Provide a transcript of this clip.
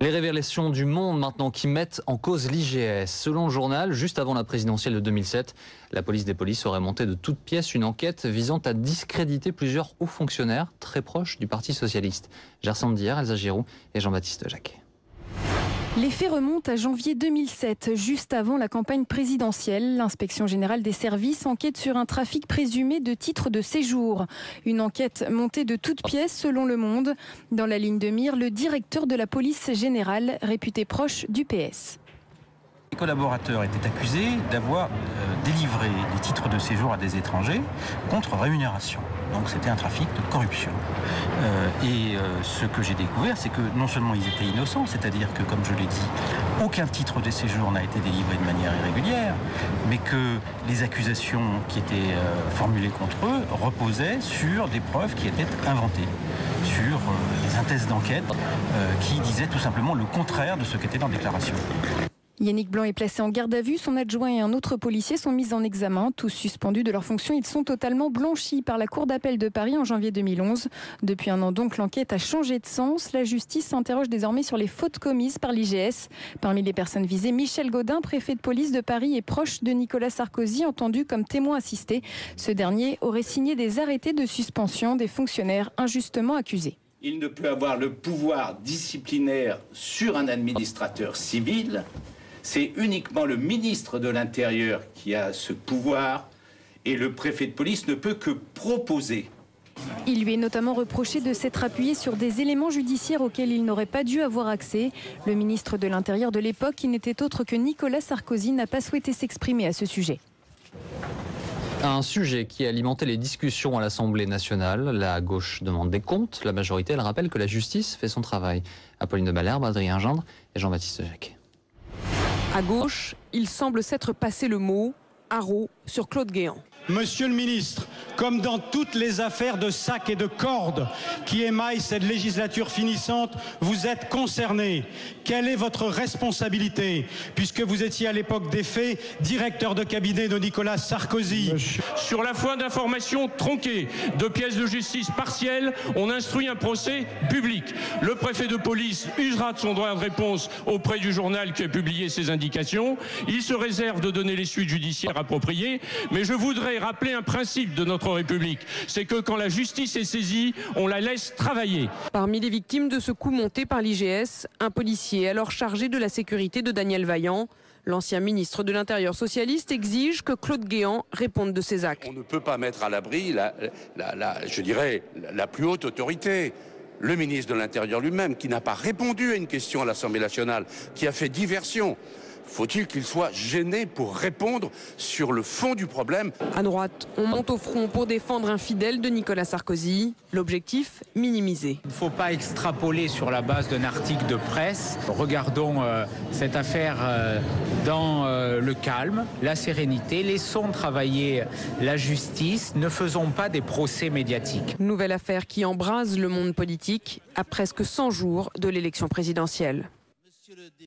Les révélations du Monde maintenant qui mettent en cause l'IGS. Selon le journal, juste avant la présidentielle de 2007, la police des polices aurait monté de toutes pièces une enquête visant à discréditer plusieurs hauts fonctionnaires très proches du Parti socialiste. Gerson Dier, Elsa Giroud et Jean-Baptiste Jacquet. Les faits remontent à janvier 2007, juste avant la campagne présidentielle. L'Inspection générale des services enquête sur un trafic présumé de titres de séjour. Une enquête montée de toutes pièces selon Le Monde. Dans la ligne de mire, le directeur de la police générale, réputé proche du PS. Les collaborateurs étaient accusés d'avoir délivré des titres de séjour à des étrangers contre rémunération. Donc c'était un trafic de corruption. Ce que j'ai découvert, c'est que non seulement ils étaient innocents, c'est-à-dire que, comme je l'ai dit, aucun titre de séjour n'a été délivré de manière irrégulière, mais que les accusations qui étaient formulées contre eux reposaient sur des preuves qui étaient inventées, sur des synthèses d'enquête qui disaient tout simplement le contraire de ce qu'était dans la déclaration. Yannick Blanc est placé en garde à vue. Son adjoint et un autre policier sont mis en examen. Tous suspendus de leurs fonctions, ils sont totalement blanchis par la Cour d'appel de Paris en janvier 2011. Depuis un an donc, l'enquête a changé de sens. La justice s'interroge désormais sur les fautes commises par l'IGS. Parmi les personnes visées, Michel Gaudin, préfet de police de Paris et proche de Nicolas Sarkozy, entendu comme témoin assisté. Ce dernier aurait signé des arrêtés de suspension des fonctionnaires injustement accusés. Il ne peut avoir le pouvoir disciplinaire sur un administrateur civil. C'est uniquement le ministre de l'Intérieur qui a ce pouvoir et le préfet de police ne peut que proposer. Il lui est notamment reproché de s'être appuyé sur des éléments judiciaires auxquels il n'aurait pas dû avoir accès. Le ministre de l'Intérieur de l'époque, qui n'était autre que Nicolas Sarkozy, n'a pas souhaité s'exprimer à ce sujet. Un sujet qui a alimenté les discussions à l'Assemblée nationale. La gauche demande des comptes. La majorité, elle rappelle que la justice fait son travail. Apolline de Malherbe, Adrien Gendre et Jean-Baptiste Jacquet. À gauche, il semble s'être passé le mot haro sur Claude Guéant. Monsieur le ministre, comme dans toutes les affaires de sacs et de cordes qui émaillent cette législature finissante, vous êtes concerné. Quelle est votre responsabilité, puisque vous étiez à l'époque des faits directeur de cabinet de Nicolas Sarkozy? Sur la foi d'informations tronquées, de pièces de justice partielles, on instruit un procès public. Le préfet de police usera de son droit de réponse auprès du journal qui a publié ces indications. Il se réserve de donner les suites judiciaires appropriées, mais je voudrais rappeler un principe de notre République, c'est que quand la justice est saisie, on la laisse travailler. Parmi les victimes de ce coup monté par l'IGS, un policier alors chargé de la sécurité de Daniel Vaillant. L'ancien ministre de l'Intérieur socialiste exige que Claude Guéant réponde de ses actes. On ne peut pas mettre à l'abri je dirais, la plus haute autorité. Le ministre de l'Intérieur lui-même, qui n'a pas répondu à une question à l'Assemblée nationale, qui a fait diversion. Faut-il qu'il soit gêné pour répondre sur le fond du problème? À droite, on monte au front pour défendre un fidèle de Nicolas Sarkozy. L'objectif, minimiser. Il ne faut pas extrapoler sur la base d'un article de presse. Regardons cette affaire dans le calme, la sérénité. Laissons travailler la justice. Ne faisons pas des procès médiatiques. Nouvelle affaire qui embrase le monde politique à presque 100 jours de l'élection présidentielle.